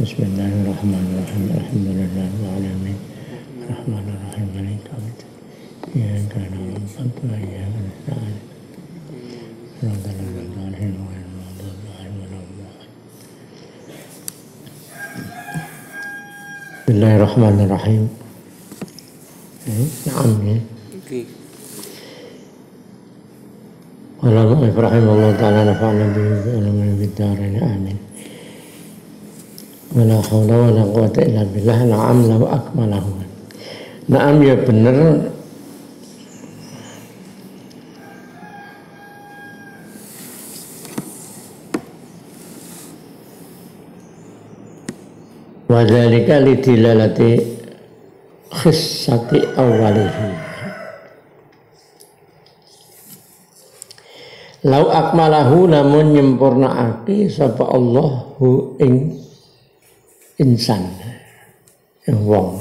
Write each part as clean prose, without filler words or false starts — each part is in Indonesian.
Bismillahirrahmanirrahim. Alhamdulillahirabbil alamin. Arrahmanirrahim. Maliki yaumiddin. Iyyaka na'budu wa iyyaka nasta'in. Ihdinas siratal Bismillahirrahmanirrahim. Naam ya. Allahumma Ibrahim Allah Ta'ala nafa'na bihi wa alamin bid-darain amin. Wala haula wala quwwata illa billah. Na'am lahu akmalahu. Na'am ya bener. Wa dzalika lidilalati khissati awwalihi. Lau akmalahu namun nyempurnaake sapa Allah hu ing insan, wong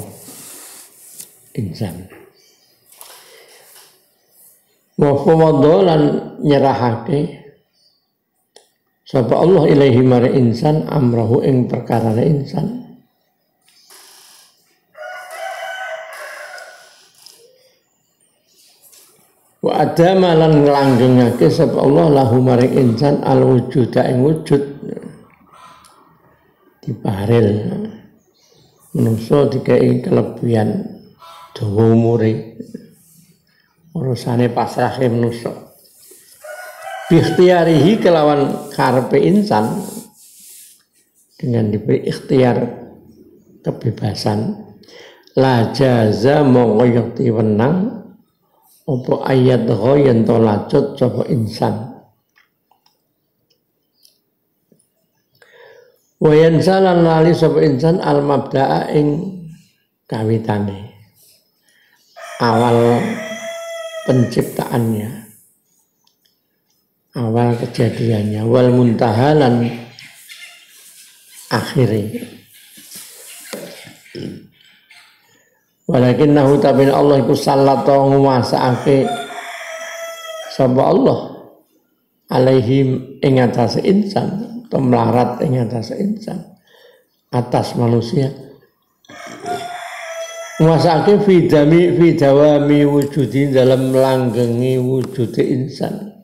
insan. Wa fawadalan nyerahake sapa Allah ilaihi mare insan amrahu ing perkarane insan. Wa adama lan nglanggengake sapa Allah lahu maring insan al wujuda ing wujud diparil menungso dikai kelebihan dawa umure urusane pasrahe menungso bi ikhtiyarihi kelawan karepe insan dengan diberi ikhtiar kebebasan la jaza monggo yakti wenang apa ayat ghayan to lacut sapa insan wa yansalan lali sapa insan al mabda'a ing kawitane awal penciptaannya awal kejadiannya wal muntahalan akhirnya. Walakin nahu tabin Allah iku sallata nguwasaake sapa Allah alaihim ing atase insan atau melarat ing atase insan atas manusia nguwasaake fi dawami wujudi dalam langgengi wujud insan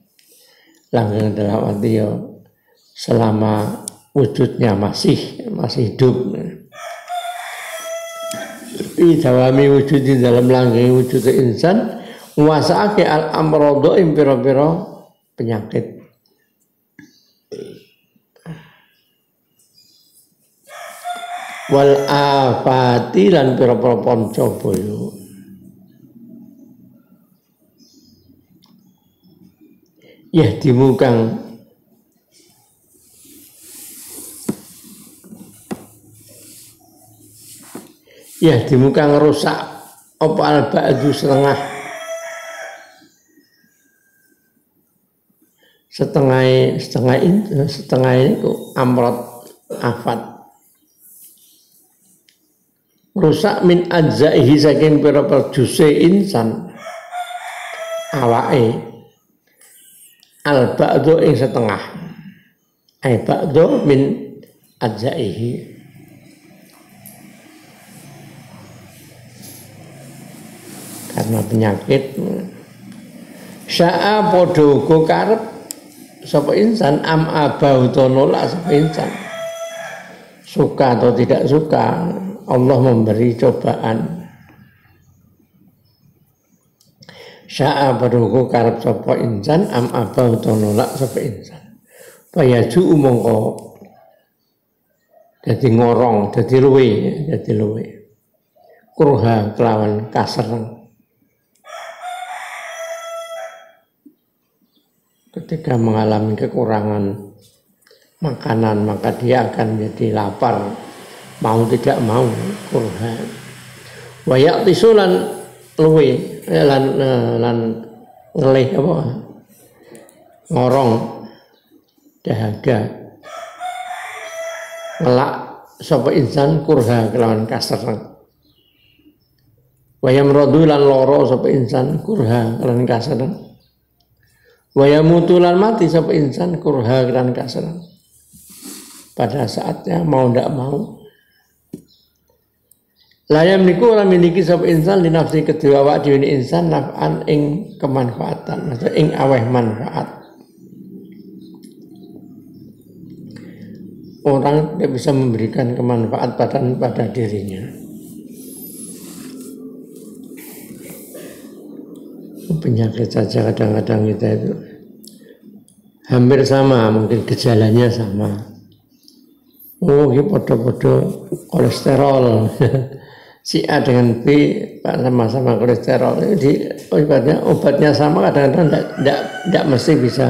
langgeng dalam arti ya selama wujudnya masih hidup. Dawami wujudi dalam langgengi wujud insan nguasaake al amrodo ing pira-pira penyakit wal afati lan pira-pira panca baya yahdimu kang ya dimukang rusak apa al-ba'du setengah ini ku amrod afat rusak min ajzaihi saking pira-pira juse insan awake al-ba'du ing setengah ai ba'du min ajzaihi karena penyakit sya'a podo uga karep sapa insan am abau to nolak sapa insan suka atau tidak suka Allah memberi cobaan sya'a podo uga karep sapa insan am abau to nolak sapa insan payaju mongko dadi ngorong dadi luwe kurha kelawan kasar. Ketika mengalami kekurangan makanan maka dia akan menjadi lapar mau tidak mau kurha wa yaqtisulan luwe lan ngelih apa ngorong dahaga ngelak sapa insan kurha kelawan kasar wa yamradu lan loro sapa insan kurha kelawan kasar wa yamutu lan mati sapa insan kurha kan kasran pada saatnya mau ndak mau Layam niku ora miliki sapa insan li nafsi kedua awak dhewe insan naf'an ing kemanfaatan, maksud ing aweh manfaat. Orang tidak bisa memberikan kemanfaatan pada dirinya. Penyakit saja kadang-kadang kita itu hampir sama, mungkin gejalanya sama. Oh, ini podo-podo kolesterol. Si A dengan B sama-sama kolesterol. Jadi obatnya sama, kadang-kadang tidak mesti bisa.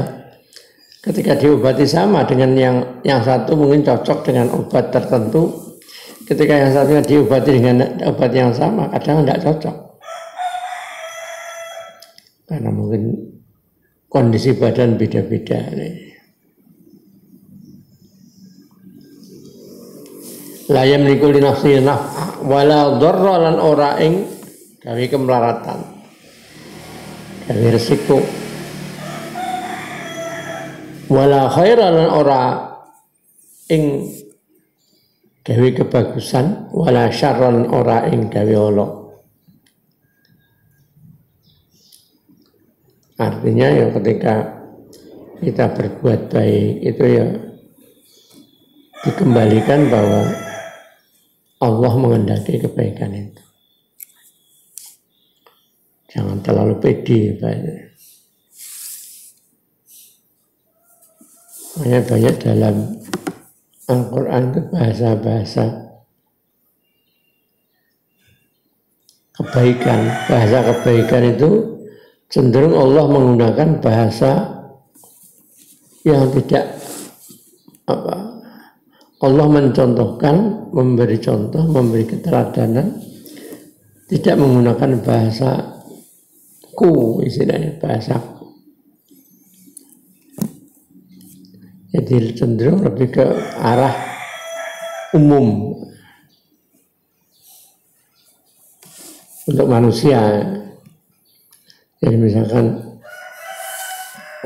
Ketika diobati sama dengan yang satu mungkin cocok dengan obat tertentu. Ketika yang satunya diobati dengan obat yang sama, kadang tidak cocok. Karena mungkin kondisi badan beda-beda. La yamliku li nafsihi naf'a wala dharra lan ora ing gawe kemelaratan, gawe resiko, wala khaira lan ora ing gawe kebagusan, wala syarra lan ora ing gawe ala. Artinya ya ketika kita berbuat baik itu ya dikembalikan bahwa Allah mengendaki kebaikan itu. Jangan terlalu pede. Banyak dalam Al-Quran itu bahasa-bahasa kebaikan. Bahasa kebaikan itu cenderung Allah menggunakan bahasa yang tidak Allah mencontohkan, memberi contoh, memberi keteladanan, tidak menggunakan bahasa istilahnya bahasa. Jadi cenderung lebih ke arah umum untuk manusia. Jadi misalkan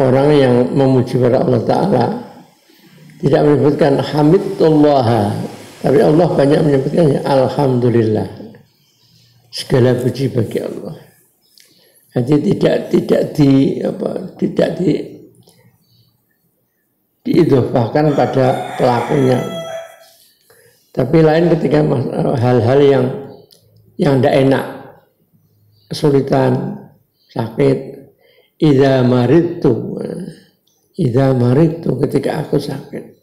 orang yang memuji pada Allah Ta'ala tidak menyebutkan hamidullah, tapi Allah banyak menyebutkan alhamdulillah, segala puji bagi Allah. Jadi tidak diidhofahkan pada pelakunya. Tapi lain ketika hal-hal yang tidak enak, kesulitan, sakit, idza maridtu ketika aku sakit.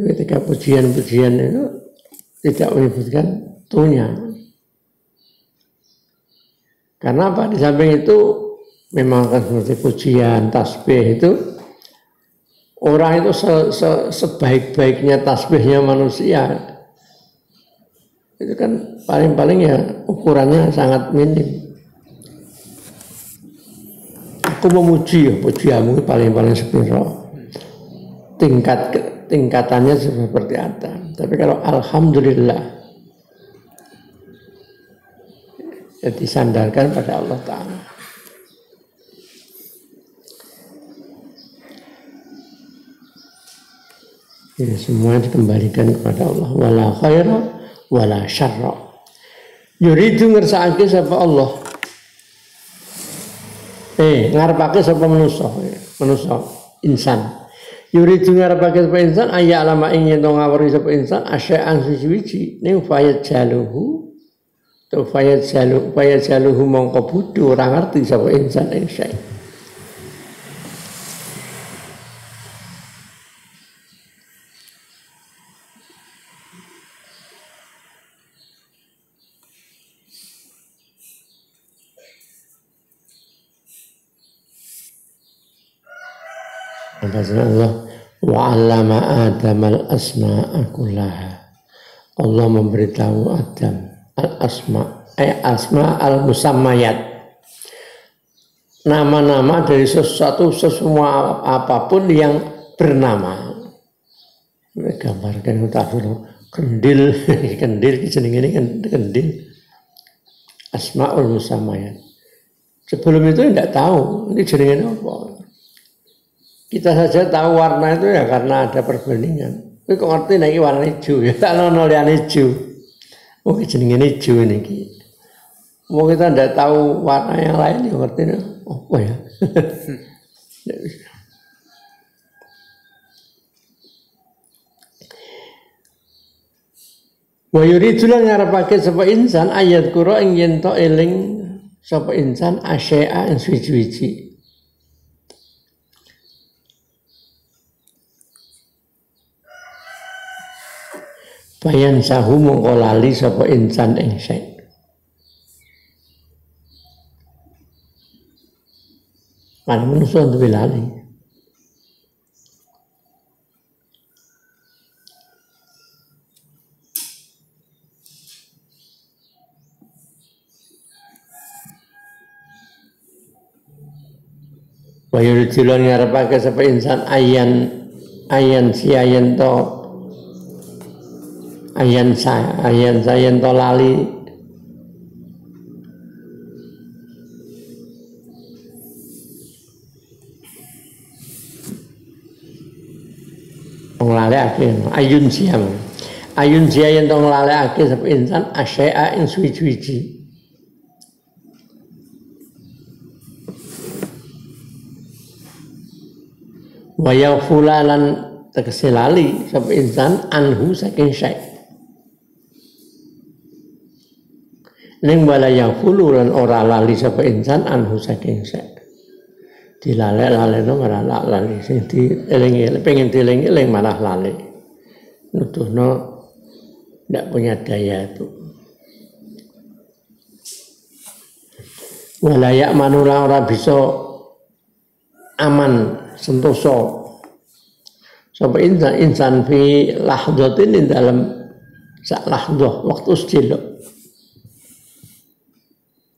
Ketika pujian-pujian itu tidak menyebutkan tunya. Karena apa? Di samping itu memang kan seperti pujian, tasbih itu orang itu sebaik-baiknya tasbihnya manusia itu kan paling-paling ya ukurannya sangat minim. Aku memuji ya, pujianmu paling-paling sepiro. Tingkatannya seperti apa. Tapi kalau alhamdulillah ya disandarkan pada Allah Ta'ala. Jadi semua dikembalikan kepada Allah. Wala khaira wala syarra. Yuridu ngersakake sapa Allah. Ngarepake sapa manusa insan. Yuridu ngarepake sapa insan aya alama ing yen ngawuri sapa insan asya'an suci-suci ning fayat jaluhu to fayat jaluhu mongko bodho ora ngerti sapa insan ing syai. Allah wa'allama Adam al-asma'a kullaha. Allah memberitahu Adam al-asma' asma al-musammayat, nama-nama dari sesuatu semua apapun yang bernama. Gambarkan kendil jeneng ini kendil asma'ul musammayat. Sebelum itu tidak tahu ini jenengnya apa. Kita saja tahu warna itu ya karena ada perbandingan. Kowe kok ngerti nek iki warna ijo ya tak ono liyane ijo. Oh jenenge ijo niki. Mau kita ndak tahu warna yang lain ya ngerti apa ya. Wa yuridulan ngarepake sapa insan ayat kura ing yen to eling sapa insan asyai'a ing suwi-suwi. Bayan sahu mongko lali sapa insan ing syai'. Kan manusia duwe lali. Wa yuridulan ngarepake sapa insan ayan to ayan to lali nglalekake ayun yen to nglalekake sapa insan asyai'a ing suwi-suwi. Waya fulalan tegese lali sapa insan anhu saking syai'. Ning wala yang fululan ora lali sapa insan anhu saking syai'. Dilalek-lalekno malah lali sing dielingi pengen dieling-eling malah lali. Nuduhno ndak punya daya itu. Wala ya manula ora bisa aman sentosa sapa insan fi lahdatin ing dalam sak lahdah waktu sedilok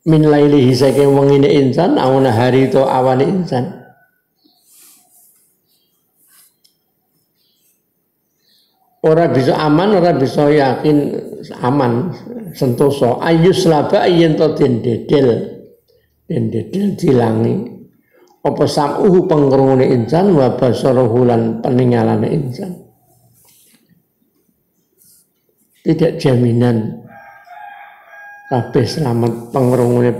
min lailihi saking wengine insan awana hari to awane insan ora bisa aman ora bisa yakin aman sentosa ayus laba yen to den dedel dilangi apa sam'uhu pengrungune insan wa basaruhu lan peninggalane insan. Tidak jaminan kabeh selamat pengrungune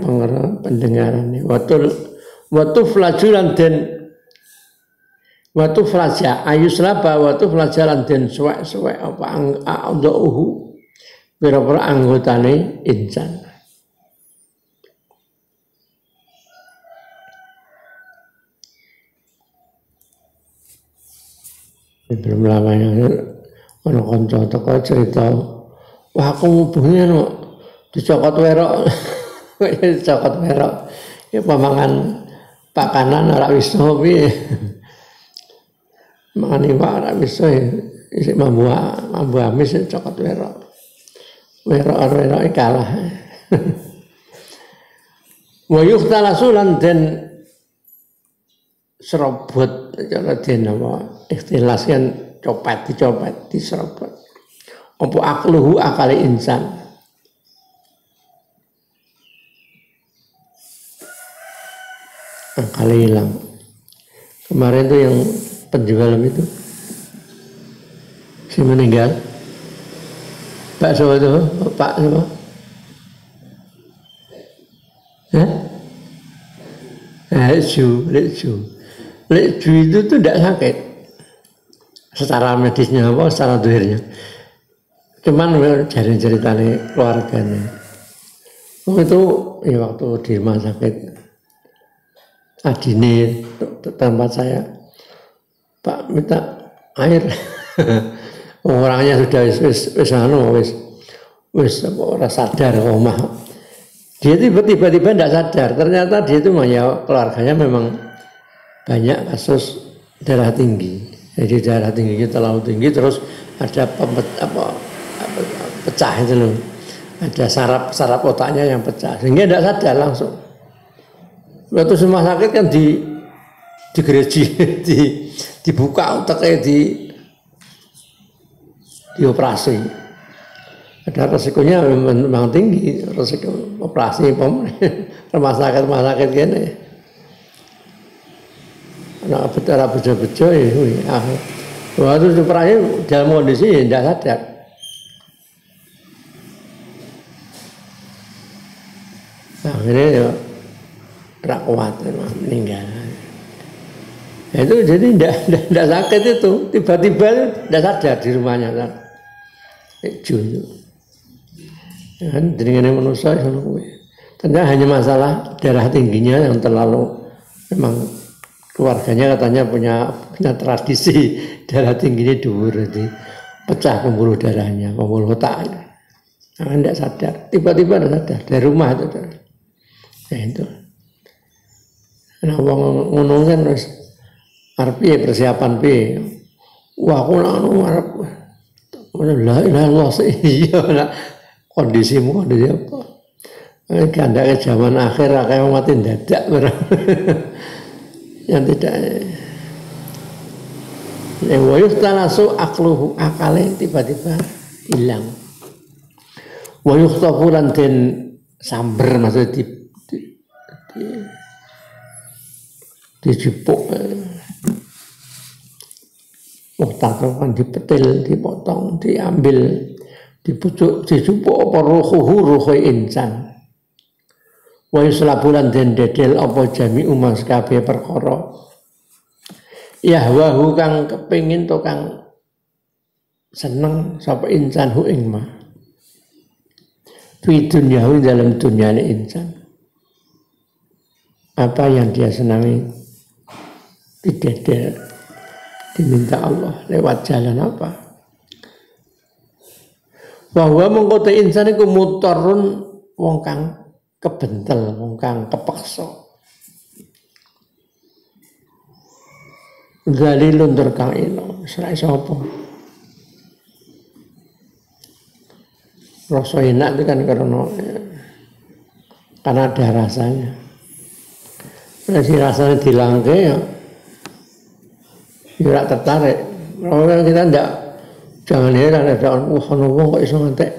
pendengarane. Watu flajulan den watu flaja ayuslaba watu flajalan den suwek-suwek apa a'dha'uhu pira-pira anggotane insan. Belum lamanya ana kanca teko cerita, wah aku ngubungi dicokot werok. Dicokot werok. Ya pamangan pakanan ora iso piye. Mangan iwak ora iso isih mambu amis cokot werok. Werok kalah. Wa yuhtalasul den serobot cara den apa ikhtilas kan copet diserobot apa akluhu akali insan akali hilang. Kemarin tuh yang penjual itu si meninggal Pak siapa itu Pak siapa Lekju itu tuh tidak sakit secara medisnya apa secara dohirnya, cuman ceritanya keluarganya itu ya waktu di rumah sakit adine tempat saya, Pak minta air. Orangnya sudah wis ora sadar omah. Dia tiba-tiba tidak sadar, ternyata dia itu ya keluarganya memang banyak kasus darah tinggi. Jadi darah tingginya terlalu tinggi, terus ada pecah itu loh, ada saraf otaknya yang pecah, sehingga tidak sadar langsung. Waktu semua sakit kan digereji, dibuka otaknya, dioperasi. Ada resikonya memang tinggi, resiko operasi rumah sakit gini. Nah, betara bejo-bejo ya, Waktu suprannya dalam kondisi ya tidak sadar. Akhirnya ya tidak kuat, meninggal. Itu jadi tidak sakit itu, tiba-tiba tidak sadar di rumahnya kan. Itu. Kan dengan manusia ternyata hanya masalah darah tingginya yang terlalu memang keluarganya katanya punya tradisi darah tingginya dhuwur, jadi pecah pembuluh darahnya, pembuluh otak. Nah, tidak sadar, tiba-tiba tidak sadar dari rumah itu. Ya itu. Nah, wong ngono kan wis arep piye persiapan piye. Wah, aku anu arep la ilaha illallah iya kondisimu kondisi apa? Ganda ke zaman akhir kayak mati dadak yang tidak wayuh tanasu akluhu akale tiba-tiba hilang. Wayuh tafulan den samber maksudnya dijepuk kan dipetil, dipotong, diambil, dipucuk, dijupuk apa ruhu insan. Wa yuslabulan den dedel apa jami'u mas kabeh perkara. Yahwahu kang kepengin to kang seneng sapa insan hu ing ma. Fi dunyahu dalam dunyane insan. Apa yang dia senangi didedel, diminta Allah lewat jalan apa? Bahwa mengkota insan iku mutarun wong kang kebentel, wong kang kepeksa. Zalilun terkang ilo, serai sapa? Rasa enak itu kan karena ada rasanya. Nah, si rasanya dilangke ya tidak tertarik. Kalau kita tidak, jangan heran ada orang kok iso ngantek.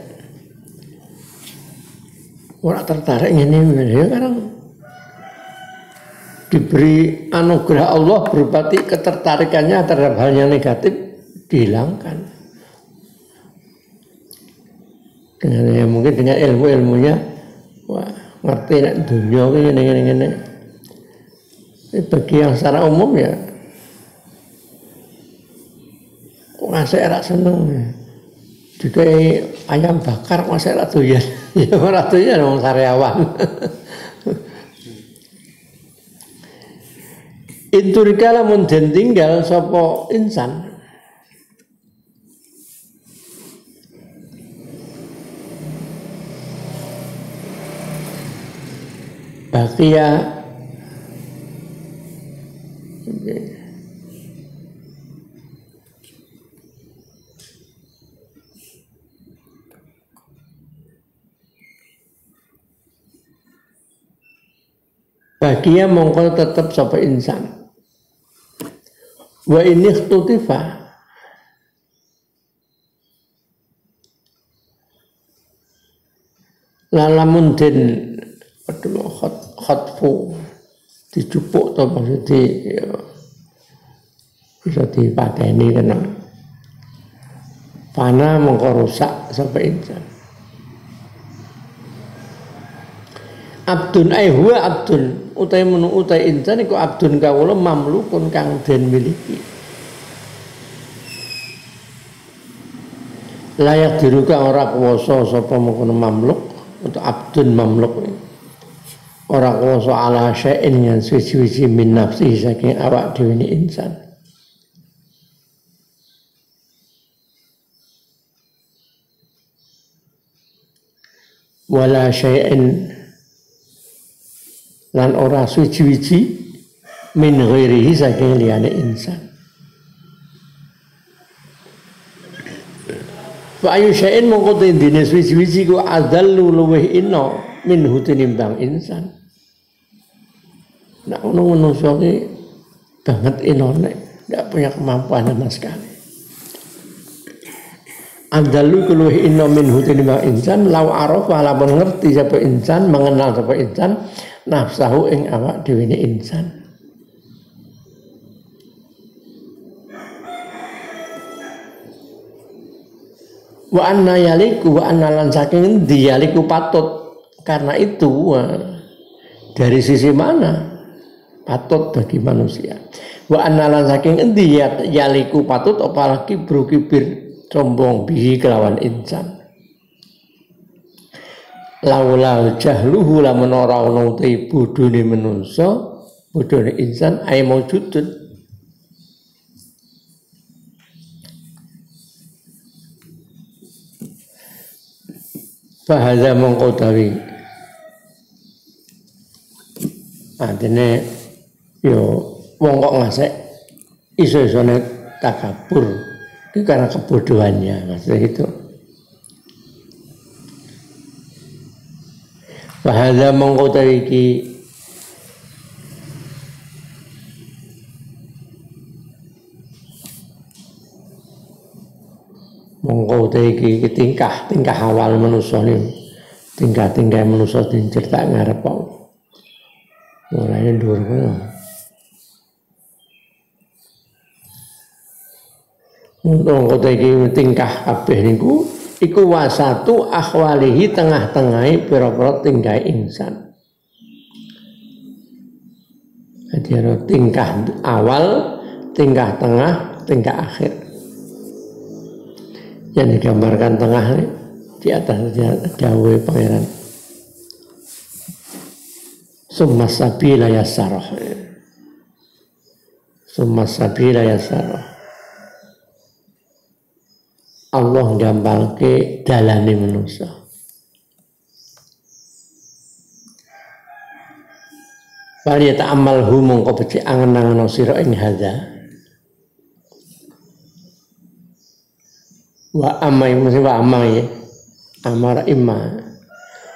Orang tertarik ini ya karena diberi anugerah Allah berarti ketertarikannya terhadap hal yang negatif dihilangkan. Dengan ya mungkin dengan ilmunya, wah ngerti nak dunia ini. Bagi yang secara umum ya kok ngasih erak seneng juga ayam bakar ngasih erak doyan ya erak doyan orang karyawan inturikala mun den tinggal sapa insan bakia bagia mongko tetap sapa insan wa ini khutifa lalamun den khatfu dijupuk atau maksudnya ya, bisa dipateni kena panah mongko rusak sampai insan abdun huwa abdun utai menu utai insan iku abdun kawula mamlukun kang den miliki layak diruka ora kuwasa sapa mengkono mamluk untuk abdun mamluk ora kuwasa ala syai'in yang suci-suci min nafsi saking awak dhewe insan wala syai'in lan ora suci-suci min ghairihi saking liyane insan wa ayu syai'in mongko dene suci-suci ku adzallu luweh ino min hutinimbang insan nak ngono ki banget inone ndak punya kemampuan sama sekali adzallu luweh ino min hutinimbang insan law arafa lamun ngerti sapa insan mengenal sapa insan nafsahu ing awak dhewe insan Wa anna yaliku wa anna lan saking endi yaliku patut. Karena itu dari sisi mana patut bagi manusia. Wa anna lan saking endi yaliku patut apalagi kibir sombong bihi kelawan insan. Laulal jahluhu lamun ora ana uti bodhone manungsa, bodhone insan ay maujudun. Bahasa mengkodawi artinya yo wong kok ngasek iso-isone takabur itu karena kebodohannya, maksudnya itu. Bahasa mengkodawi ki mongko iki tingkah awal manusa niku tingkah manusa dicertak ngarep kok mulane dhuwur kono mongko iki tingkah kabeh niku iku wasatu akhwalihi tengah-tengahe pira-pira tingkah insan. Jadi ada tingkah awal, tingkah tengah, tingkah akhir. Yang digambarkan tengah ini, di atasnya dawuh pangeran summa sabila yassarah, summa sabila yassarah. Allah nggambalke dalane manusia. Bali ta'amal humong kau becik angen-angen sira ing hadza. Wa amma mesti wa amma ya amara imma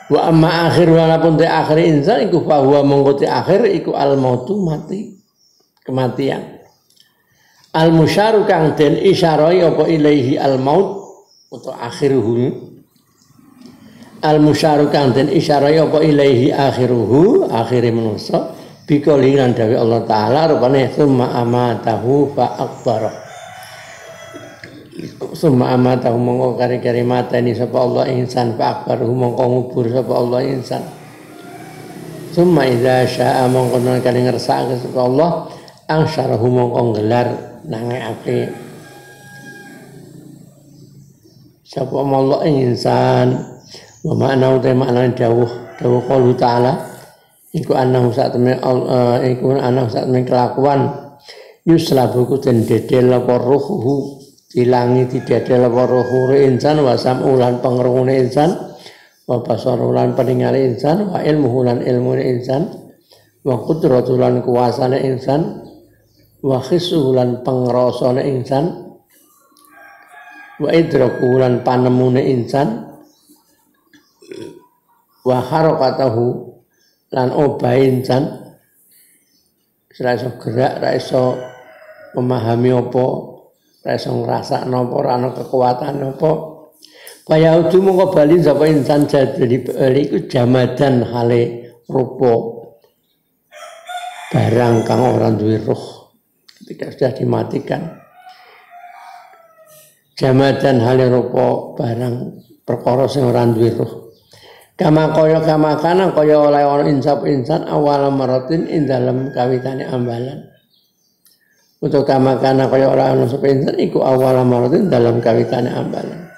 wa amma akhir walaupun di akhir insan iku fa huwa mengko akhir iku al mautu mati kematian al musyaru kang den isyarai apa ilaihi al maut atau akhiruhu al musyaru kang den isyarai apa ilaihi akhiruhu akhire manusa bikoli lan dawuh Allah taala rupane summa amatahu fa akbarah. Summa amatahu mongko kari-kari mateni sapa Allah insan fa akbaruhu mongko ngubur sapa Allah insan. Summa idza syaa mongko kali ngersake sapa Allah angsyarahu mongko gelar nangekake sapa Allah insan. Wa makna uta makna dawuh qaulu ta'ala iku ana sak temen iku ana sak temen kelakuan yuslabu den dedel apa ruhuhu dilangi didadel roh insan wa sam'ulan pangrungune insan wa basarulan peningale insan wa ilmuhulan ilmune insan wa qudratulan kuasane insan wa khisulan pangrasane insan wa idrakulan panemune insan wa harakatahu lan obahe insan ora iso gerak ora iso memahami apa ora iso ngrasakno apa ora ana kekuatan apa kaya udu mongko bali sapa insan jadi iku jamadan hale rupa barang kang ora duwe roh ketika sudah dimatikan jamadan hale rupa barang perkara sing ora duwe roh kama kana kaya oleh ana insan awal maratin ing dalem kawitane ambalan. Untuk kama kana kaya ora ana sapa insan iku awal maratin dalam kawitane ambalan.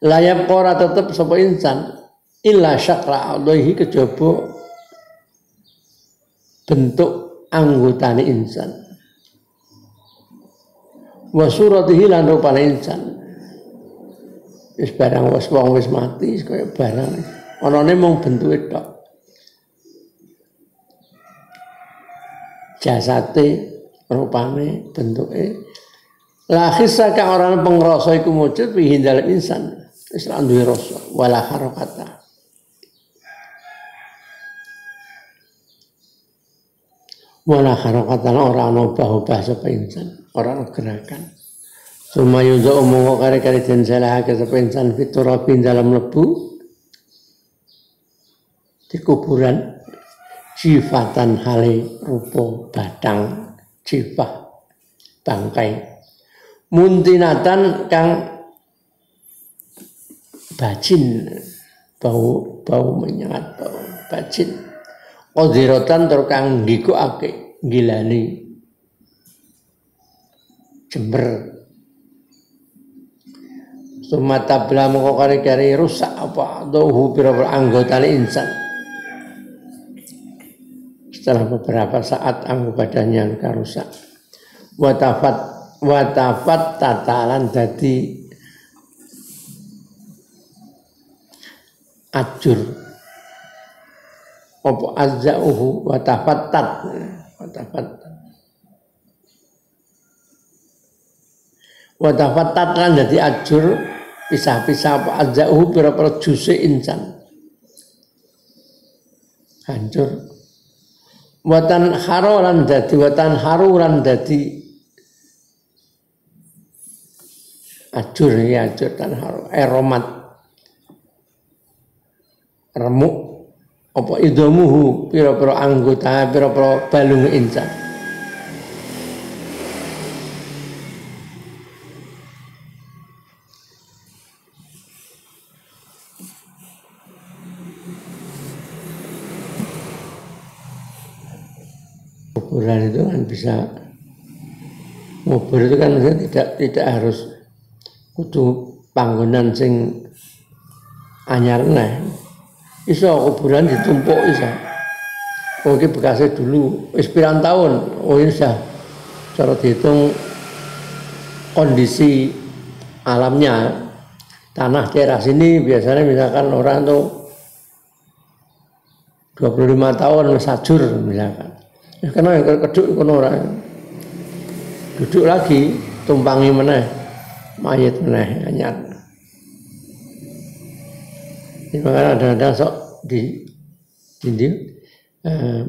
Layap ora tetep sapa insan illa syakra alaihi kejaba bentuk anggotane insan. Wa suratihi lan rupane insan. Wis barang wis mati kaya barang anane mung bentuke tok. Jasate rupane bentuke la khissa kang ora pengrasa iku wujud fi hindal insan wis ra duwe rasa wala harakata ora ana obah-obah sapa insan ora ana gerakan sumayuza umum kare-kare den salahake sapa insan fiturabin dalam lebu di kuburan sifatan hale rupa batang sifat bangkai muntinatan kang bacin, bau menyengat, bau bacin. Qadiratan tur kang nggikukake ngilani jember. Sumata bela mongko kari-kari rusak apa dohu pira-pira anggotane insan. Setelah beberapa saat anggota badannya luka rusak. Watafat tatalan dadi ajur. Apa azzauhu watafattat. Watafattat lan dadi ajur pisah-pisah apa azzauhu pira-pira juse insan. Hancur. Watan haruran dadi ajur ya ajur tan haru eromat remuk apa idomuhu pira-pira anggota pira-pira balung insan. Kuburan itu kan bisa ngubur itu kan tidak harus kudu panggonan sing anyar neh. Iso kuburan ditumpuk iso. Oh iki bekasnya dulu wis pirang tahun. Oh ini sudah cara dihitung kondisi alamnya. Tanah daerah sini biasanya misalkan orang tuh 25 tahun sajur misalkan. Ya, karena yang keduk kono ora. Duduk lagi tumpangi meneh mayit meneh anyar. Ini makanya ada sok di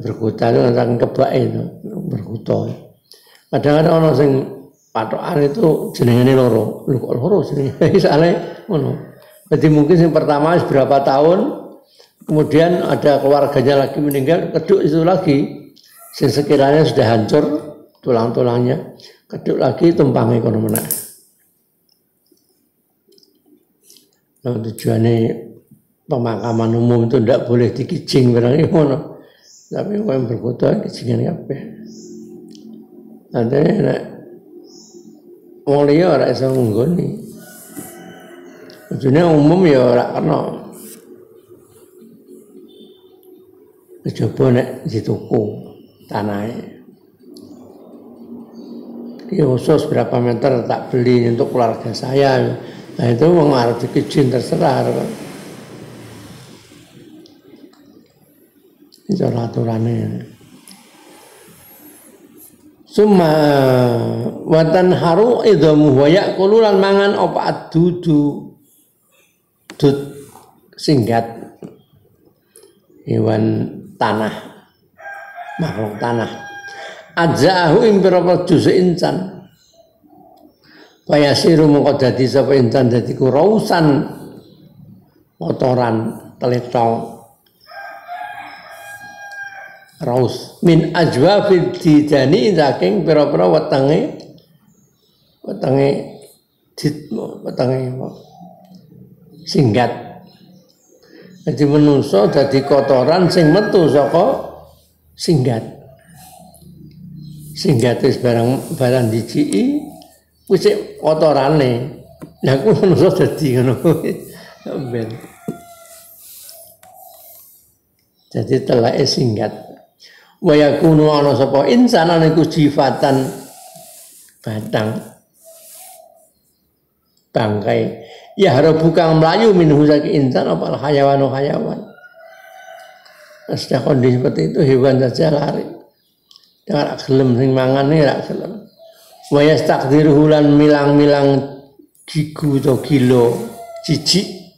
berkuta itu tentang kebak itu berkuta. Kadang-kadang orang sing patokan itu jenengane loro. Lho kok loro jenenge? Soale ngono. Jadi mungkin yang pertama berapa tahun, kemudian ada keluarganya lagi meninggal, keduk itu lagi. Sing sekiranya sudah hancur tulang-tulangnya, keduk lagi tumpangi kono meneh. Nah, tujuannya pemakaman umum itu tidak boleh dikijing barangnya ngono. Tapi yang berkuta kijingan kabeh. Nanti nek wong liya ora iso nggoni. Ujune umum ya ora kena. Coba nek dituku tanahnya. Ini khusus berapa meter tak beli untuk keluarga saya. Nah itu mau harus dikijin terserah. Itu aturannya. Summa watan haru idhamu wa ya'kulu lan mangan apa adudu dud singgat hewan tanah makhluk tanah aja'ahu ing pira-pira juz insan fayasiru mongko dadi sapa insan dadi kurausan kotoran teletong raus min ajwafid didani saking pira-pira wetenge singgat. Jadi menungso dadi kotoran sing metu saka singgat. Singgat wis barang dijiki wis kotorane. Lah aku menungso dadi ngono. Ben. Jadi telake singgat. Wa yakunu ana sapa insan niku jifatan batang bangkai ya harap bukan melayu minhu saking insan apa hayawan. Sudah kondisi seperti itu hewan saja lari. Jangan gelem sing mangane ra gelem. Wa yastaqdiruhu lan milang-milang gigu atau kilo jijik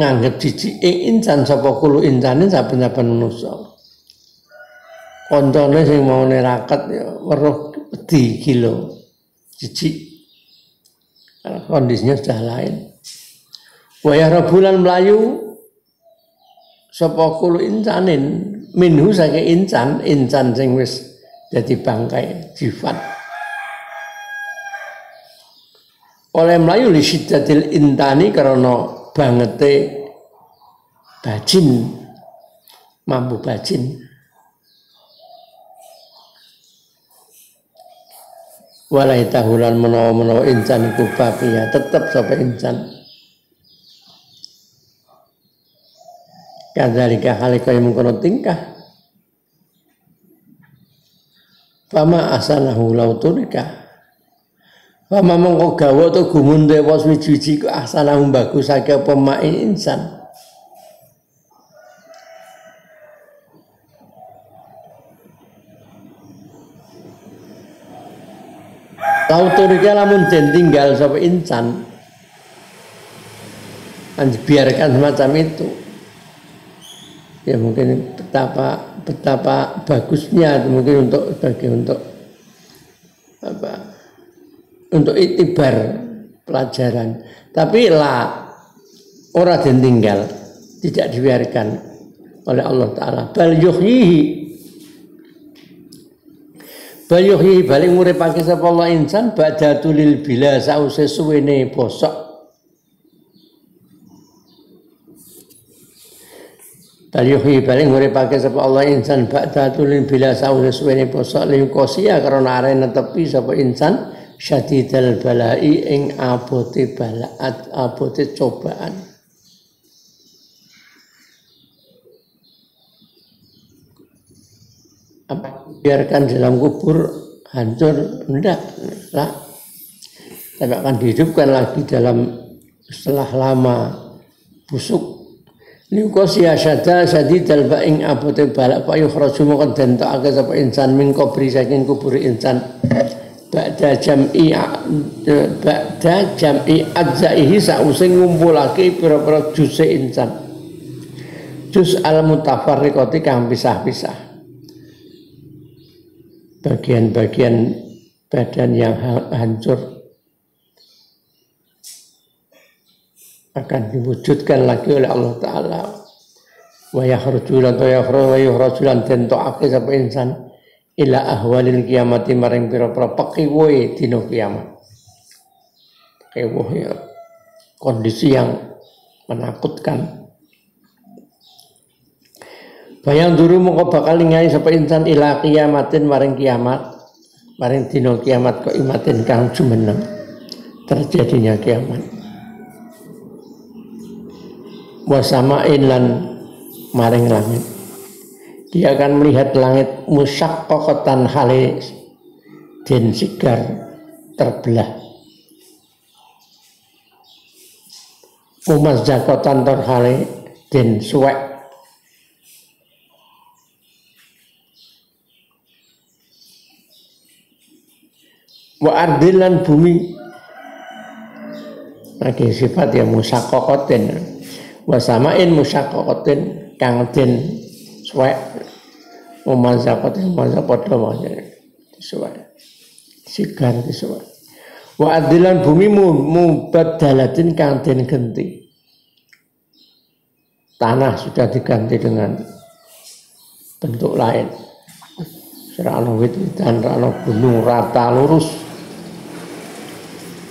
nganggep jijik insan sapa kulo insane saben-saben manusa. Kontone sing mau neraket ya weruh di kilo jijik. Karena kondisinya sudah lain. Wa ya rabulan melayu sapa kulo insanin minhu saking insan sing wis dadi bangkai jifat. Oleh melayu li syiddatil intani karena bangete bajin, mampu bajin. Walai tahulan menawa insan iku baqiya tetep sapa insan. Kadzalika halika mungkono tingkah. Fama asanahu lauturika. Fama mongko gawa to gumunte was wiji-wiji ku asanahu bagusake apa main insan. Lauturika lamun den tinggal sapa insan. Biarkan semacam itu. Ya mungkin betapa bagusnya mungkin untuk itibar pelajaran. Tapi orang den tinggal tidak dibiarkan oleh Allah Taala. Bal yuhyi balik nguripake sapa Allah insan ba'da tulil bila sause suwene bosok. Bal yuhyi balik nguripake sapa Allah insan ba'da tulil bila sause suwene bosok liukosia karena arep netepi sapa insan syadidal balai ing abote balaat abote cobaan. Biarkan dalam kubur hancur, enggak lah. Tapi akan dihidupkan lagi setelah lama busuk. Liukosia syadidal ba'ing abote balak fa yukhraju mongkon den tokake sapa insan min kubri saking kubur insan. Ba'da jam'i adzaihi sause ngumpulake pira-pira juse insan. Juz al-mutafarriqati kang pisah-pisah. Bagian-bagian badan yang hancur akan diwujudkan lagi oleh Allah Ta'ala. Wa yakhrujulan den tokake sapa insan ila ahwalil kiamati maring pira-pira pekiwe dina kiamat. Pekiwe ya, kondisi yang menakutkan. Bayang dulu mongko bakal ningali sapa insan ila kiamatin maring kiamat, maring dina kiamat kok imatin kang jumeneng terjadinya kiamat. Wa samain lan maring langit. Dia akan melihat langit musyaqqaqatan hale den sigar terbelah. Mumazzaqatan terhale den suwek. Wa ardilan bumi lagi sifat yang musyaqqaqatin wa samain musyaqqaqatin kang den suwek mumazzaqatin padha disuwek sigar disuwek wa ardilan bumi mubaddalatin kang den genti tanah sudah diganti dengan bentuk lain serana wit-witan rana gunung rata lurus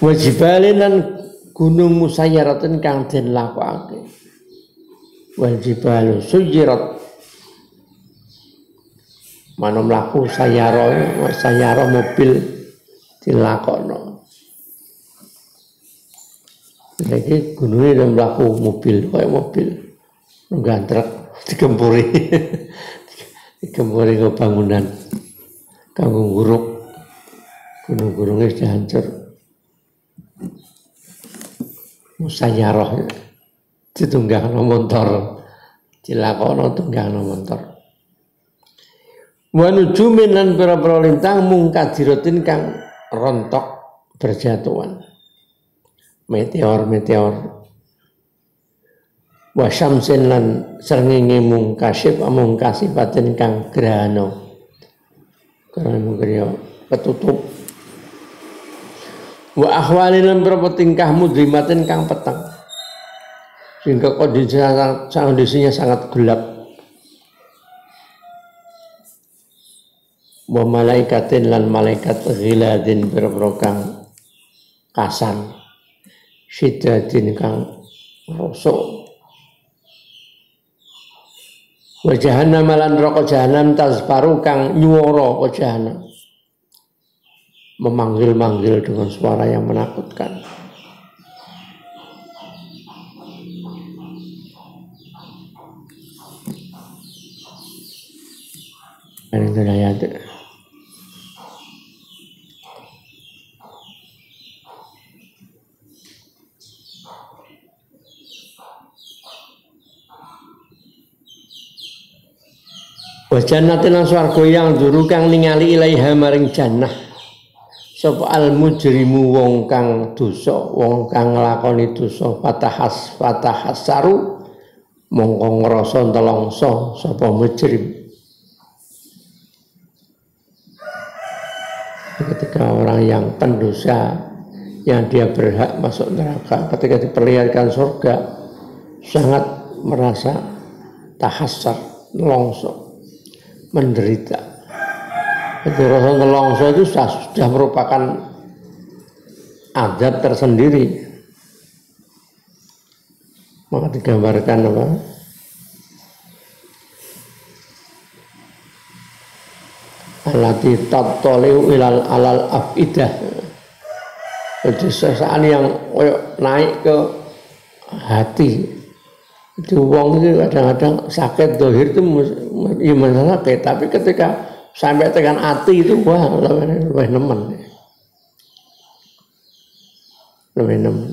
wajibalinan gunung musayyaratin kang den lakokake wajibalu sujirat mana mlaku sayara mobil dilakokno iki gununge mlaku mobil kaya mobil ngandrek digempuri digempuri ke bangunan kanggo nguruk gunung-gunungnya sudah hancur. Musayyarah ditunggangi montor, dilakoni tunggangi montor. Wa nujumin lan pira-pira lintang mungkadiratin kang rontok berjatuhan. Meteor. Wa syamsin lan srengenge mungkasifatin kang grahana. Karena mungkin ketutup. Wa ahwalin berapa tingkah mudrimatin kang petang sehingga kondisinya sangat gelap. Wa malaikatin lan malaikat ghiladin berapa kang kasan syiddatin kang rusuk. Wa jahannam lan neraka jahanam tasbaru kang nyuwara apa jahanam, memanggil-manggil dengan suara yang menakutkan. Ini ayat. Wa jannatin swarga yang duru kang ningali ilaiha maring jannah sapa al mujrimu wong kang dosa, wong kang nglakoni dosa fatahasaru mongko ngrasa nelongso sapa mujrim. Ketika orang yang pendosa yang dia berhak masuk neraka, ketika diperlihatkan surga sangat merasa tahasar, nelongso, menderita. Jadi rasa nelongso itu sudah merupakan azab tersendiri. Maka digambarkan apa? Allati tattaliu ilal alal afidah. Jadi sesaat yang naik ke hati. Itu wong itu kadang-kadang sakit dohir itu ya sakit, tapi ketika sampai tekan hati itu wah lebih nemen. Lebih nemen.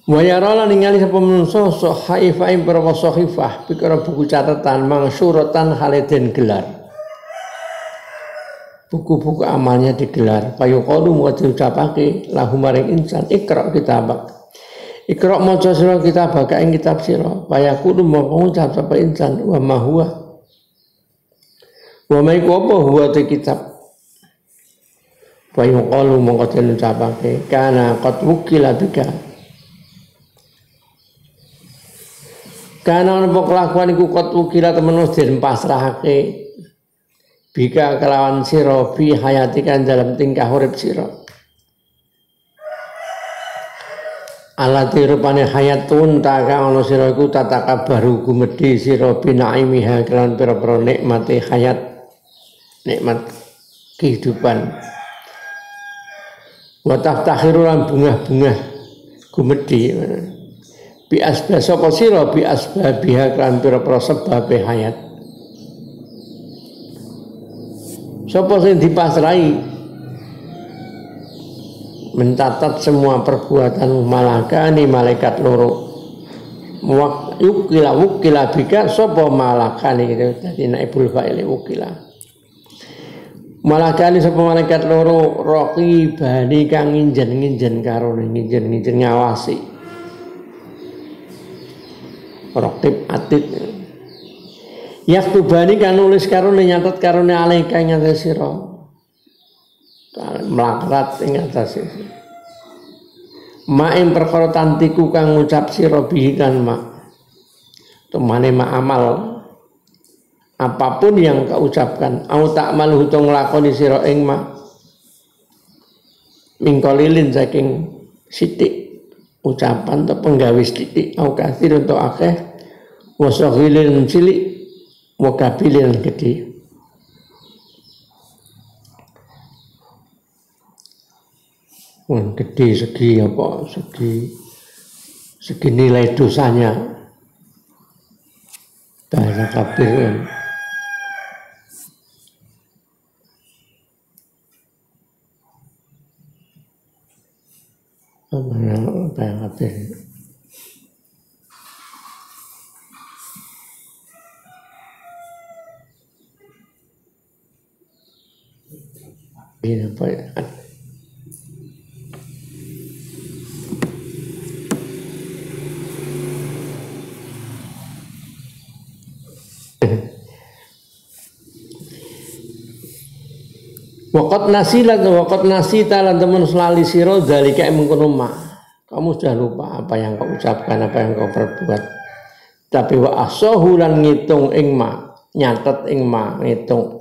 Wa yara lan ningali sapa manungsa sahaifah ing para sahifah pikira buku catatan mangsuratan haliden gelar. Buku-buku amalnya digelar. Payuqalu wa diucapake lahu maring insan ikra kitabak. Ikra maca sira kitabak ing kitab sira. Payaqulu mongko ngucap sapa insan wa ma huwa. Wa ma iku apa huwa te kitab. Payuqalu mongko diucapake kana qad wukila bika. Karena ana kelakuan iku kot ukira temen wis den pasrahake bika kelawan sira fi hayatikan dalam tingkah urip sira. Alati rupane hayatun ta kang ana sira iku tatakabaru gumedhi sira binaimiha kelawan pira-pira nikmate hayat, nikmat kehidupan. Wa taftakhiru lan bungah-bungah gumedhi. Bi asbab sapa sira bi asbabiha kan pira-pira sebab hayat. Sapa sing dipasrai mencatat semua perbuatan malakani malaikat loro. Wukila bika sapa malakani gitu. Dadi naibul fa'il wukila. Malakani sapa malaikat loro raqibani kang nginjen-nginjen karone nginjen-nginjen ngawasi. Raqib atid yaktubani kan nulis karone nyatet karone alaika ing atase sira mlakrat ing atase ma ing perkara tantiku kang ngucap sira bihi kan ma temane ma amal apapun yang kau ucapkan au tak malu to nglakoni sira ing ma mingkolilin saking sithik ucapan atau penggawe sithik au kasir untuk akeh wasaghilin cilik wakabilin gede. Gede segi apa? Segi nilai dosanya. Bahasa kabir. Bahasa kabir. Ini apa ya? Waqat nasita lan temen selali sira zalika mengkono ma. Kamu sudah lupa apa yang kau ucapkan, apa yang kau perbuat. Tapi wa asahu lan ngitung ing ma, nyatet ing ma, ngitung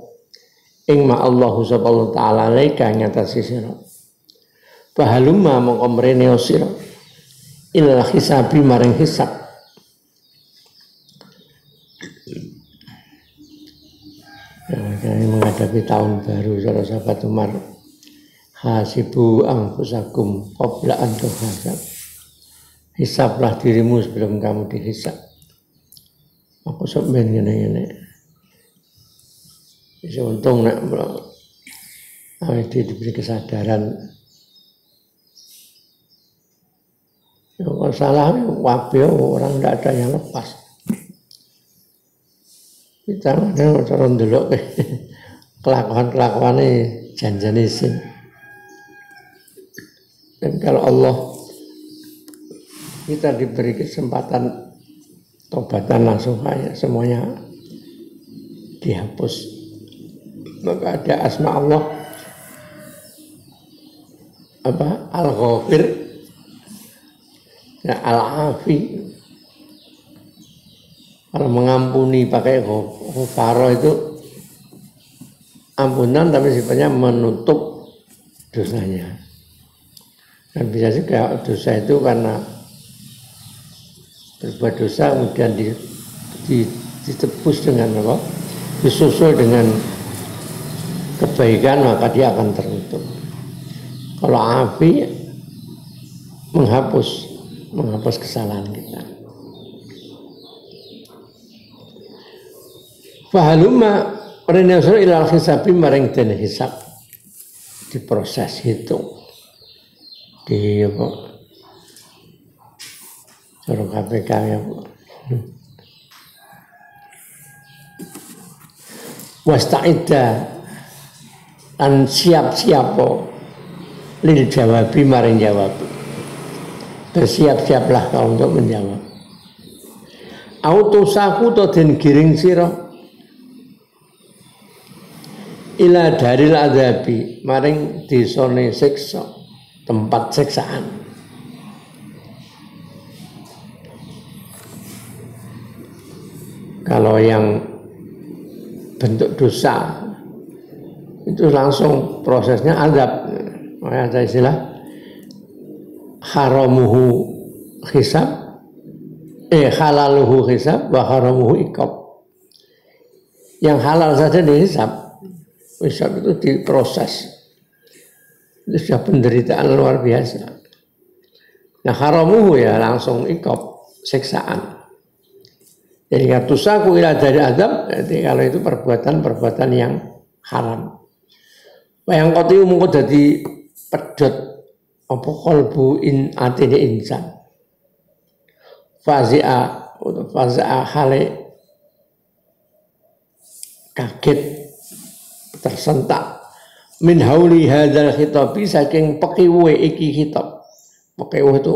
ing ma Allahu subhanahu wa ta'ala alaika ngatasi sira. Fahalumma mongko mrene sira ilal hisabi maring hisab. Jadi menghadapi tahun baru sahabat Umar, hasibu anfusakum qabla an tuhasab. Hisablah dirimu sebelum kamu dihisab. Aku sampeyan ngene-ngene. Wis untung nek awake diberi kesadaran. Ya, kalau salah wabe orang tidak ada yang lepas. Kita ada cara ndelok kelakuan-kelakuane janjane sin. Dan kalau Allah kita diberi kesempatan tobatan langsung aja semuanya dihapus. Maka ada asma Allah apa Al-Ghafir, ya, Al-Afi. Kalau mengampuni pakai ghafaro itu ampunan tapi sifatnya menutup dosanya. Dan bisa juga dosa itu karena berbuat dosa kemudian ditebus dengan apa? Disusul dengan kebaikan, maka dia akan tertutup. Kalau afi menghapus kesalahan kita. Fahalumma renasur ilal hisabi maring den hisab, diproses hitung di apa cara KPK ya wasta'idda an siap-siap lil jawabi maring jawab. Bersiap-siaplah kau untuk menjawab. Autosaku to den giring sira ila daril adzabi maring disone siksa, tempat siksaan. Kalau yang bentuk dosa itu langsung prosesnya azab. Ada istilah haramuhu hisab, halaluhu hisab, wa haramuhu iqab. Yang halal saja dihisab, hisab itu diproses. Itu sudah penderitaan luar biasa. Nah haramuhu ya langsung iqab, siksaan. Jadi katusaku ila dari azab, jadi kalau itu perbuatan yang haram. Yang kau itu mungkin jadi pedot apa kolbu atine insan. Fazi'a hale kaget tersentak min hauli hadzal khitabi saking pekiwe iki khitab. Pekiwe itu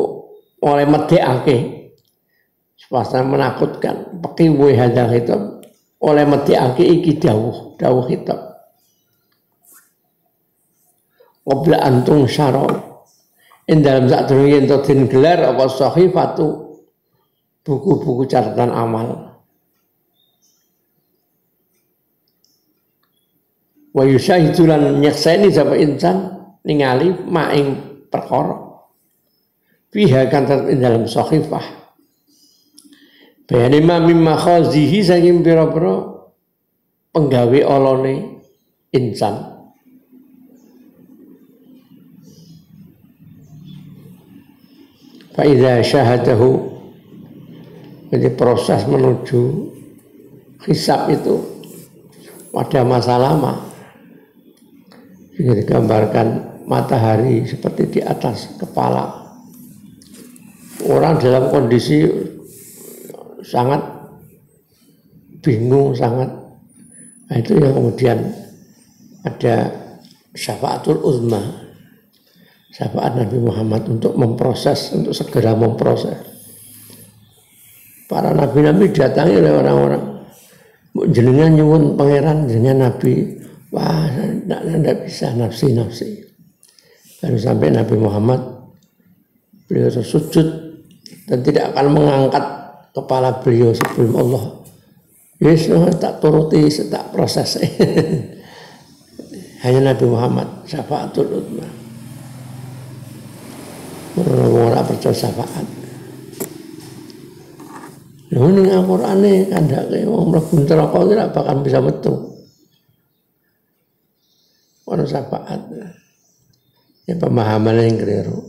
oleh medekake. Suasana menakutkan. Pekiwe hadzal khitab oleh medekake iki dawuh khitab. Qabla antung syara in dalam sadurunge ento den gelar apa sahifatu buku-buku catatan amal wa yusyahidu lan nyakseni sapa insan ningali maing perkara fiha kan dalam sahifah bayane mimma khazihi saking pira-pira penggawe olone insan. Fa'idha syahadahu, jadi proses menuju hisab itu pada masa lama. Juga digambarkan matahari seperti di atas kepala. Orang dalam kondisi sangat bingung, nah itu yang kemudian ada syafaatul uzma. Syafaat Nabi Muhammad untuk memproses, untuk segera memproses. Para nabi-nabi datangi oleh orang-orang. Jenengan nyuwun pangeran, jenengan nabi. Wah, tidak bisa nafsi. Baru sampai Nabi Muhammad, beliau tersujud dan tidak akan mengangkat kepala beliau sebelum Allah. Yes, tak turuti, tak proses. Hanya Nabi Muhammad, syafaatul uzma. ora percaya syafaat. Lho ning Al-Qur'ane kandhake wong mlebu neraka ora bakal bisa metu. Ora syafaat. Ya pemahaman yang keliru.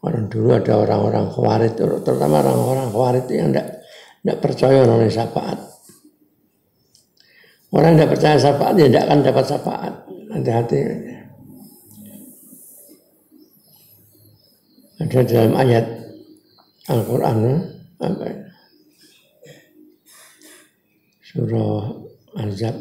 Orang dulu ada orang-orang Khawarij, terutama orang-orang Khawarij yang tidak percaya oleh syafaat. Orang yang tidak percaya syafaat ya tidak akan dapat syafaat. Hati-hati. Ada dalam ayat Al-Quran apa ya? Surah Al-Zab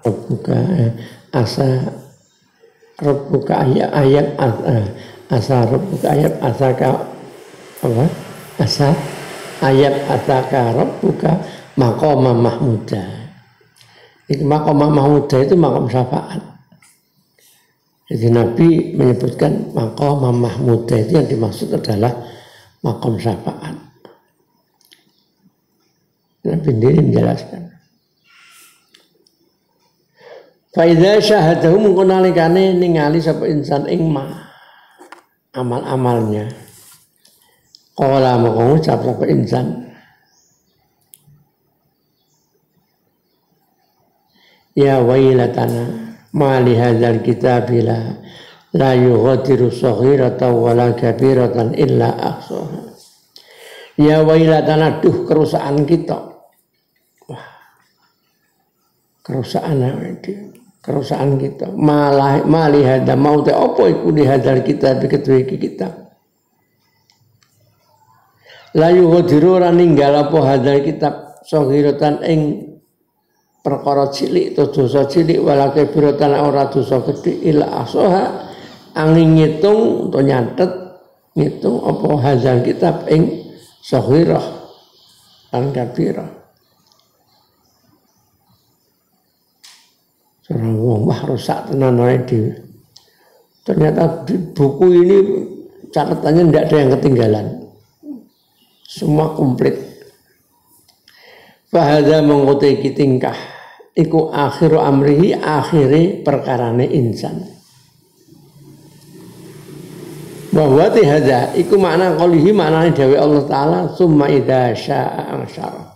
Rabbuka Rabbuka ayat asa Rabbuka ayat asaka apa asa ayat asaka Rabbuka maqama mahmuda. Maqama mahmuda itu maqam syafaat. Jadi Nabi menyebutkan maqama mahmuda itu yang dimaksud adalah maqam syafaat. Nabi sendiri menjelaskan. Faidha syahadahu mengkonalikane ningali sapa insan ing amal-amalnya. Qala maka ngucap sapa insan. Ya wailatana ma li hadzal kitabi la yughadiru saghiratan wala kabiratan illa ahsaha. Ya wailatana duh kerusakan kita. Wah. Kerusakan kita. Mali hadza mau te apa iku di hadzal kitab kedue iki kitab. La yughadiru ora ninggal apa hadzal kitab saghiratan ing perkara cilik atau dosa cilik wala kabiratan ora dosa gedhe ila ahsaha angin ngitung atau nyatet ngitung apa hadzal kitab ing saghirah lan kabirah. Seorang wong wah rusak tenan wae dhewe. Ternyata di buku ini catatannya tidak ada yang ketinggalan. Semua komplit. Fahadha mengkuti tingkah iku akhiru amrihi akhiri perkarane insan. Bahwa tihadha iku makna qolihi maknane dawuh Allah Ta'ala summa idza syaa ansyara.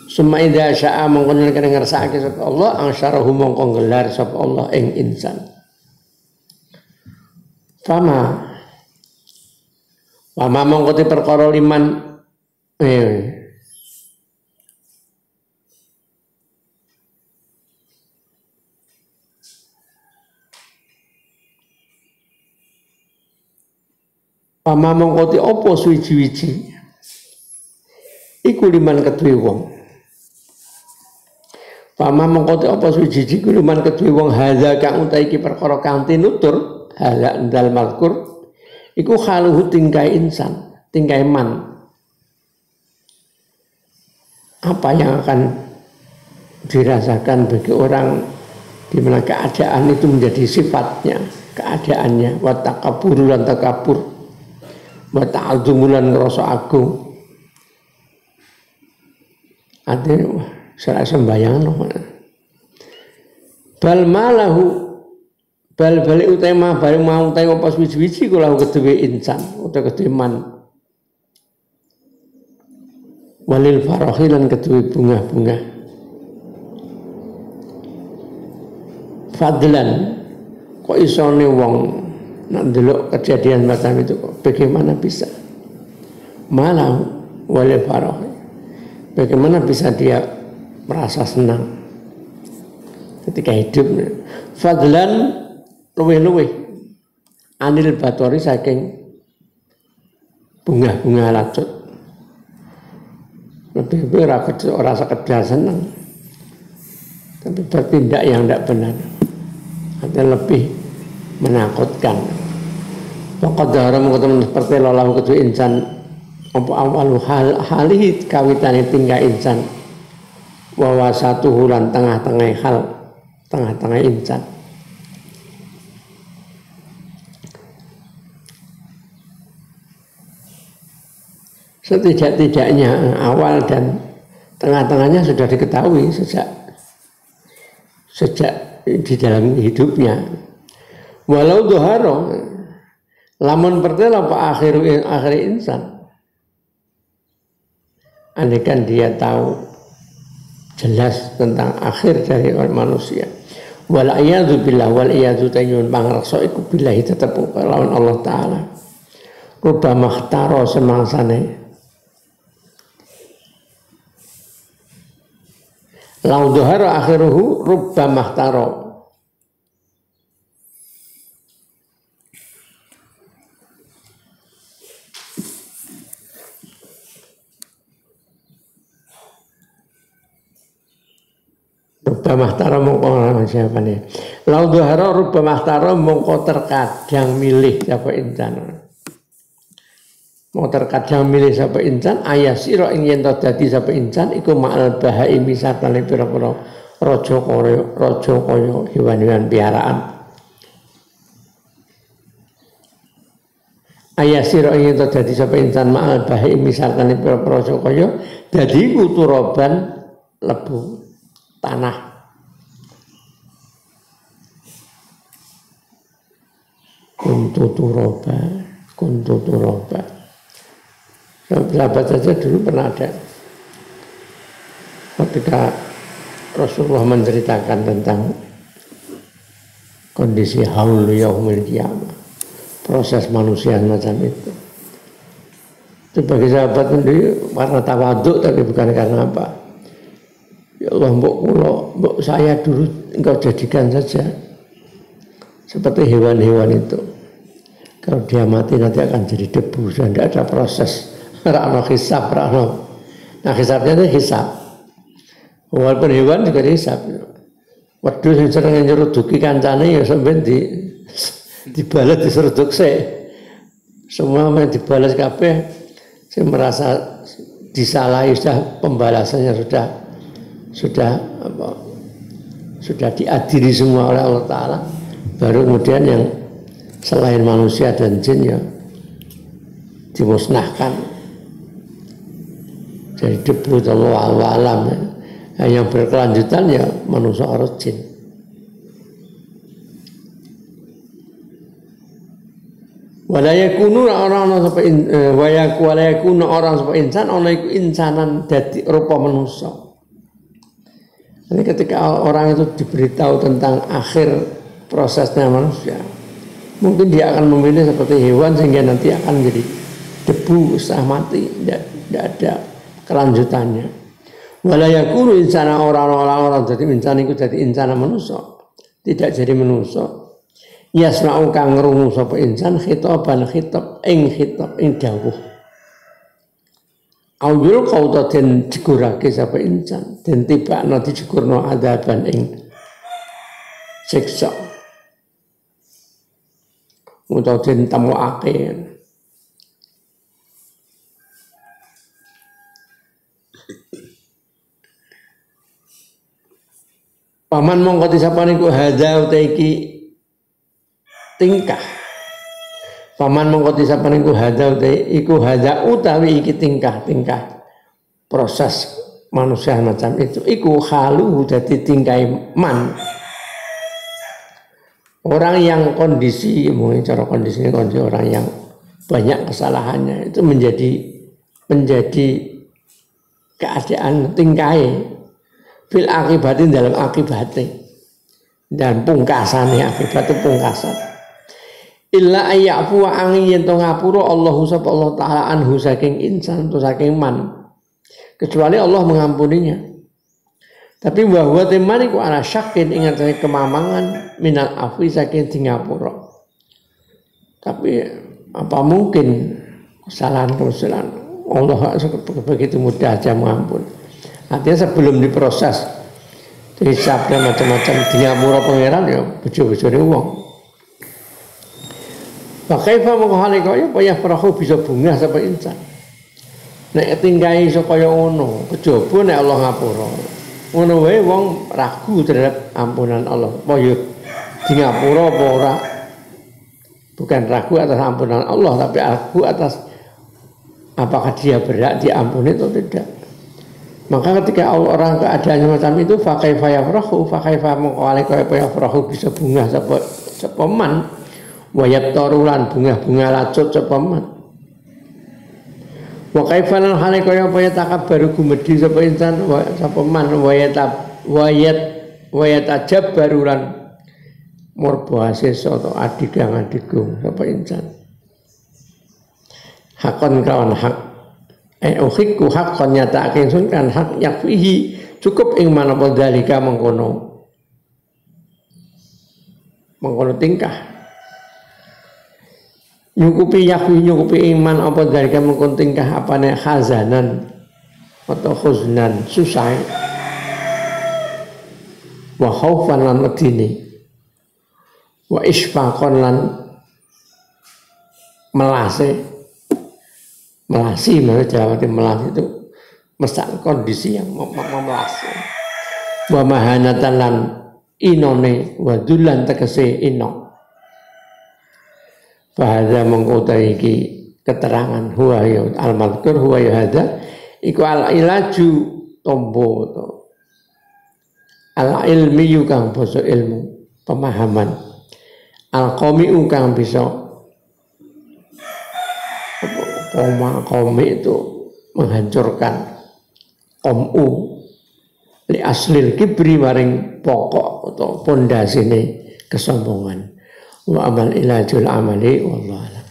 Summa idza syaa mongkon kene ngersakake sapa Allah ansyarahu mongkon gelar sapa Allah ing insan. Fama mongko perkara liman Pama mongkoti opo suwiji-wiji iku liman kedue wong. Pama mongkoti opo suwiji-wiji iku liman kedue wong hadza kang utahe iki perkara kang tinutur hadza ndal mazkur iku khaluhu tingkai insan, tingkai man. Apa yang akan dirasakan bagi orang di mana keadaan itu menjadi sifatnya, keadaannya wa takabur lan takabur. Mata azumulan ngerasa agung. Artinya saya sembahyang bal malahu bal balik utama bareng mau utama pas wiji-wiji kula kedue insan utawa kedue man. Walil farahi lan kedue bunga-bunga. Fadlan kok isone wong nak delok kejadian macam itu bagaimana bisa malah wale farah, bagaimana bisa dia merasa senang ketika hidup. Fadlan luweh-luweh anil batori saking bunga-bunga lacut, lebih ora sekedar senang tapi bertindak yang tidak benar atau lebih menakutkan. Faqad haram ketemu seperti lalahu kedua insan apa awalu halihi kawitane tingkah insan wa wasatuhu lan tengah-tengah hal tengah-tengah insan. Setidak-tidaknya awal dan tengah-tengahnya sudah diketahui sejak di dalam hidupnya. Walau doharo, lamun pertela apa akhir insan. Andaikan dia tahu jelas tentang akhir dari manusia. Wal iyadu billah wal iyadu tayyun pangreksa iku billahi tetep lawan Allah taala. Ruba makhtaro semangsane lau doharo akhiruhu rubba mahtaro. Rubba mahtaro mongko siapa nih? Lau doharo rubba mahtaro mongko terkadang milih siapa insan. Mau terkadang milih sapa insan ayasira ing yen dadi sapa insan iku ma'al bahaimi sartane pira-pira raja kaya hewan-hewan piaraan. Ayasira ing yen dadi sapa insan ma'al bahaimi sartane pira-pira raja kaya dadi uturaban lebu tanah. Kuntu turoba. Sahabat saja dulu pernah ada ketika Rasulullah menceritakan tentang kondisi haul yaumil qiyamah, proses manusia macam itu. Itu bagi sahabat sendiri karena tawaduk tapi bukan karena apa. Ya Allah, mbok saya dulu engkau jadikan saja seperti hewan-hewan itu. Kalau dia mati nanti akan jadi debu, sudah tidak ada proses. Rano hisab, rano. Nah hisabnya itu hisab. Walaupun hewan juga dihisab. Wedhus yang sering nyeruduki kancane ya sampai dibalas diseruduk semua yang dibalas kabeh saya merasa disalahi sudah pembalasannya sudah diadili semua oleh Allah Taala. Baru kemudian yang selain manusia dan jin ya dimusnahkan. Jadi debu Allah alam ya. Yang berkelanjutan ya manusia atau jin. Walayakunu orang seperti insan orang itu insanan dadi rupa manusia. Jadi ketika orang itu diberitahu tentang akhir prosesnya manusia, mungkin dia akan memilih seperti hewan sehingga nanti akan menjadi debu setelah mati, tidak ada kelanjutannya. Walayakunu insana orang jadi insan itu jadi insana manusia, tidak jadi manusia. Yasma'u kang ngrungu sapa insan khitaban khitab ing dawuh. Aujul kauta den digurake sapa insan, den tibakna dijugurna adaban ing siksa. Utawa den temokake. Paman mongko disapane ku hadza utaiki tingkah. Paman mongko disapane ku hadza iku hadza utawi iki tingkah-tingkah proses manusia macam itu. Iku halu dadi tingkai man. Orang yang kondisi mungkin cara kondisi orang yang banyak kesalahannya itu menjadi keadaan tingkai fil akibatin dalam akibatnya dan pungkasannya akibat itu pungkasan illa ayyafu wa angin yen to ngapura Allahu sapa Allah taala anhu saking insan to saking man kecuali Allah mengampuninya tapi bahwa teman iku ana syakin ing atase kemamangan minal afwi saking Singapura tapi apa mungkin kesalahan Allah begitu mudah aja mengampuni. Artinya sebelum diproses hisabnya macam-macam Singapura pangeran ya bojo-bojone wong. Wa kaifa menghalika ya payah perahu bisa bunga sampai insan. Nek tingkai iso kaya ngono, kejaba nek Allah ngapura. Ngono wae wong ragu terhadap ampunan Allah. Apa ya di ngapura apa ora? Bukan ragu atas ampunan Allah, tapi ragu atas apakah dia berhak diampuni atau tidak. Maka ketika orang keadaannya macam itu, fa kaifa yafrahu, fa kaifa mengkali kaya yafrahu bisa bunga sapa man, wa yabtarulan bunga-bunga lacut sapa man. Wa kaifa lan hale kaya takabbaru gumedhi sapa insan sapa man wa yatajabbarulan murbuase soto adigang adigung sapa insan. Hakon kawan hak uhikku hakon nyatake sun kan hak yakfihi cukup ing manapa dalika mengkono tingkah nyukupi iman apa dalika mengkono tingkah apane khazanan atau khuznan susah wa khaufan lan medine wa isfaqan lan melasi dalam arti melas itu mesak kondisi yang memelasi. Wa mahanatan lan inone wa dulan tegese ino. Bahasa mengkotai iki keterangan huwa ya al-madhkur huwa ya hadza iku al-ilaju tombo to. Al-ilmi kang basa ilmu pemahaman. Al-qami'u kang bisa Qomi itu menghancurkan qomu li aslil kibri maring pokok atau pondasine kesombongan wa amal ilajul amali wallahu a'lam.